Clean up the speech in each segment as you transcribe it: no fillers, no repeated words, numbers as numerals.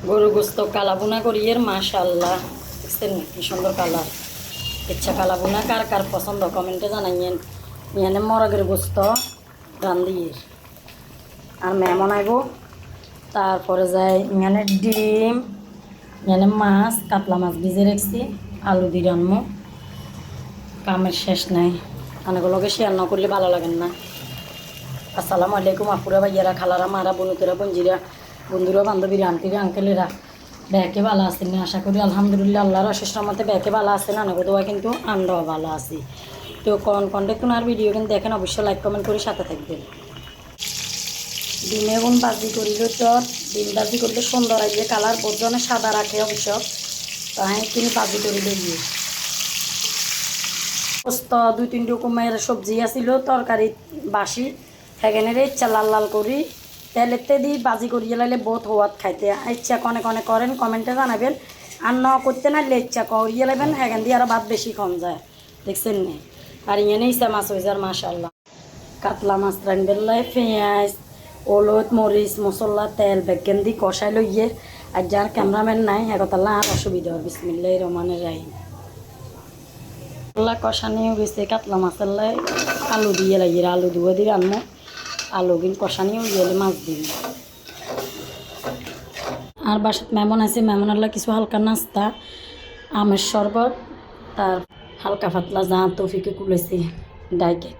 গরু গোস্ত কালা বুনা করি এর মাশাআল্লাহ, দেখছেন কি সুন্দর কালার। ইচ্ছা কালা বুনা কার কার পছন্দ কমেন্টে জানাইয়েন। ইয়ানে মরগের গোস্ত রান্দির আর মেমন আইব। তারপরে যাই ইয়ানে ডিম, ইয়ানে মাছ, কাতলা মাছ ভিজে রাখছি, আলু দিয়ে রান্নবো। কামের শেষ নাই, অনেকগুলোকে শেয়ার না করলে ভালো লাগেন না। আসসালামু আলাইকুম আপুরা ভাইয়ারা, খালারা, মারা, বনুতেরা, বঞ্জিরা, বন্ধুরা, বান্ধবীরা, আন্টিরা, আঙ্কেলেরা, ব্যাকে ভালো আছেন না? আশা করি আলহামদুলিল্লাহ আল্লাহর অশেষ রহমতে ব্যাকে ভালো আছেন। আনগো দোয়া কিন্তু আমরাও ভালো আছি। তো কন্টে আর ভিডিও কিন্তু দেখেন, অবশ্যই লাইক কমেন্ট করে সাথে থাকবেন। ডিমে গুণ বাজি করিল চট, ডিম বাজি করলে সুন্দর আসবে কালার, বোধজনে সাদা রাখে অবশ্য। তাই তিনি বাজি করিল গিয়ে পোস্ত 2-3 রকমের সবজি আছিল, তরকারি বাসি সেখানের ইচ্ছা লাল লাল করি তেলেতে দিই বাজি করিয়ে লাইলে বহুত হওয়াত খাইতে ইচ্ছা কনে কনে করেন, কমেন্টে জানাবেন। আর ন করতে নাইলে ইচ্ছা করিয়ে লাইবেন, সেখান দিয়ে আরও ভাত বেশি কম যায়, দেখছেন নি? আর ইয়ে ইচ্ছা মাছ হয়ে যার মাশাল্লাহ। কাতলা মাছ রান্নবেলায় পেঁয়াজ, হলুদ, মরিচ, মশলা, তেল বেগেন দি কষাই লইয়ে। আর যার ক্যামেরাম্যান নাই একতাল্লা আর অসুবিধা হয়। বিসমিল্লাহির রহমানির রহিম। কষানিও গেছে কাতলা মাছের আলু দিয়ে লাগিয়ে, আলু ধুয়ে দিয়ে রান্না, আলু কিন্তু কষানিও গেলে মাছ দিন। আর বাসাত মেমন আছে, মেমনের কিছু হালকা নাস্তা, আমের শরবত, তার হালকা পাতলা যা তৌফিকে কুলেছি ডাই কেক।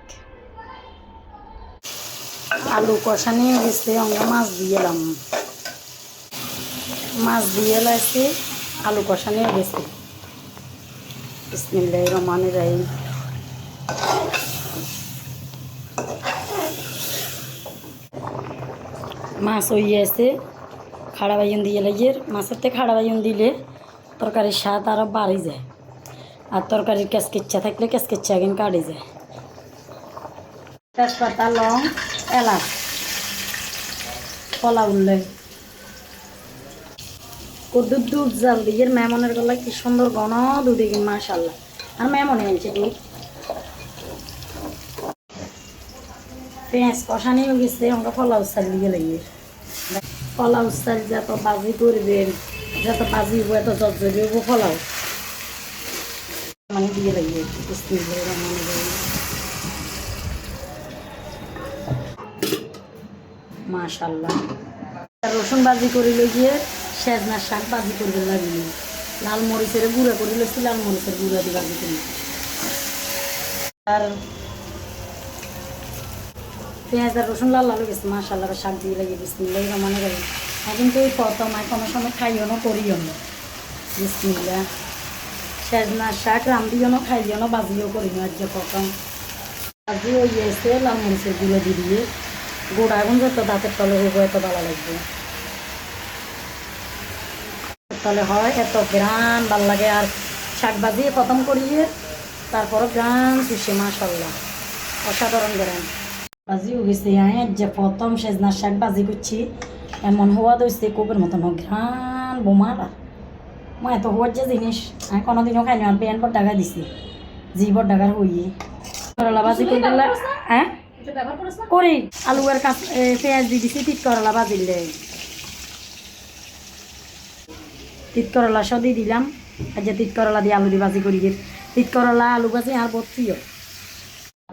আলু কষানিও গেছে, আমরা মাছ দিয়ে এলাম, মাছ দিয়ে লাইছি, আলু কষানিও গেছে। বিসমিল্লাহির রহমানির রহিম। মাছ হয়ে আছে, খাড়া বাইন দিয়ে লাগিয়ে, মাছের থেকে খাড়া বাইন দিলে তরকারির স্বাদ আরও বাড়ি যায়। আর তরকারির কেচকেচ্ছা থাকলে কেচকেচ্ছা কিন্তু কাটে যায়। তেজপাতা, লং, এলাচ, কলা উঠলে দুধ দুধ জাল দিয়ে মেমনের গলায় কি সুন্দর ঘন দুধ মাশাল্লাহ। আর মেমনে আনছে দুধ। পেঁয়াজ কষানিও গেছে, আমরা কলা উচ্চাল দিয়ে লাগিয়ে। কলা উচ্চাল যত বাজি করবেন, যত বাজি হবো এত জর্জরি হবো ফলাও মানে দিয়ে লাগিয়ে। মাশাল্লাহ। রসুন বাজি করে গিয়ে সেজনার শাক বাজি করবে লাগিয়ে, লাল মরিচের গুঁড়া করে লেছি, লাল মরিচের গুঁড়া দিয়ে বাজি করি। আর পেঁয়াজ আর রসুন লাল লাল গেছে মাশাল্লাহ, শাক দিয়ে লাগিয়ে বিসমিল্লাহির রহমানির রহিম। কিন্তু ওই প্রথম কোনো সময় খাইও না, করিও না। বিসমিল্লাহ। সেজনার শাক রান্ধিও না, খাইও না, বাজিও করি না। আজ প্রথম বাজি হয়ে এসে লাল মরিচের গুঁড়ো দিয়ে গোড়া এখন যত দাঁতের তলে হবো এত ভালো লাগবে। তাহলে হয় এত গ্রান ভাল লাগে। আর শাক বাজি প্রথম করিয়ে তারপরে গ্রান চুষে মাশাল্লাহ, অসাধারণ গ্রান বাজিও গেছে। যে প্রথম সেজনার শাক বাজি করছি, এমন হওয়া দইছে কোপের মতন গ্রান বোমারা। মই এত হওয়ার যে জিনিস আমি কোনোদিনও খাইনি। আর পেন পর টাকা দিছি জি বর টাকার হইয়ে করলা বাজি করে দিলা। হ্যাঁ করি আলু আর পেঁয়াজ দিয়ে দিছি, তিত করলা বাজিলে তিত করলা সব দিয়ে দিলাম। আর যে তিত করলা দিয়ে আলু দিয়ে বাজি করি, তিত করলা আলু বাজি আর বত্রিও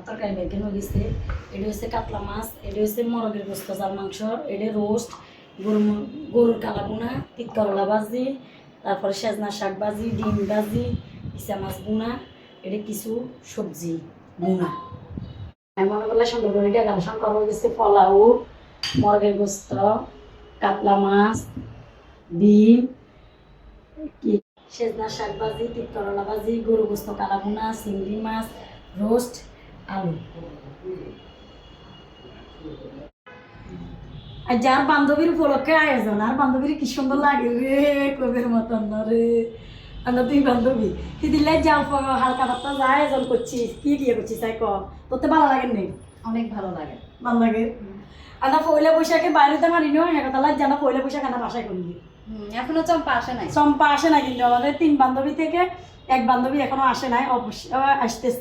তরকারি বেগেন হয়ে গেছে। এটা হচ্ছে কাতলা মাছ, এটা হচ্ছে মরগের গোস্ত চাল মাংস, এটা রোস্ট, গরুর কালা বোনা, তিত করলা ভাজি, তারপরে সেজনা শাক ভাজি, ডিম ভাজি, ইচা মাছ বোনা, এটা কিছু সবজি বোনা। মনে করলে সুন্দর করে ডেকারেশন করা হয়ে গেছে। পোলাও, মরগের গোস্ত, কাতলা মাছ, ডিম, কি সেজনা শাক ভাজি, তিত করলা ভাজি, গরু গোস্ত কালা বোনা, চিংড়ি মাছ, রোস্ট, আলু। আর যার বান্ধবীর উপলক্ষে আয়োজন, আর বান্ধবীর কি সুন্দর লাগে রে, কবের মতন রে। আমরা তুই বান্ধবী দিদিলাই যাও হালকা পাত্তা যা আয়োজন করছিস, কি দিয়ে করছিস তাই ক, তোর ভালো লাগে নেই? অনেক ভালো লাগে। ভালো লাগে। আমরা পয়লা বৈশাখে বাইরেতে মারি নয়, একতলা জানা পয়লা বৈশাখ আমরা বাসায় করি। এখনো চম্পা আসে নাই। চম্পা আসে না, কিন্তু আমাদের 3 বান্ধবী থেকে 1 বান্ধবী এখনো আসে নাই, অবশ্যই আসতেছে।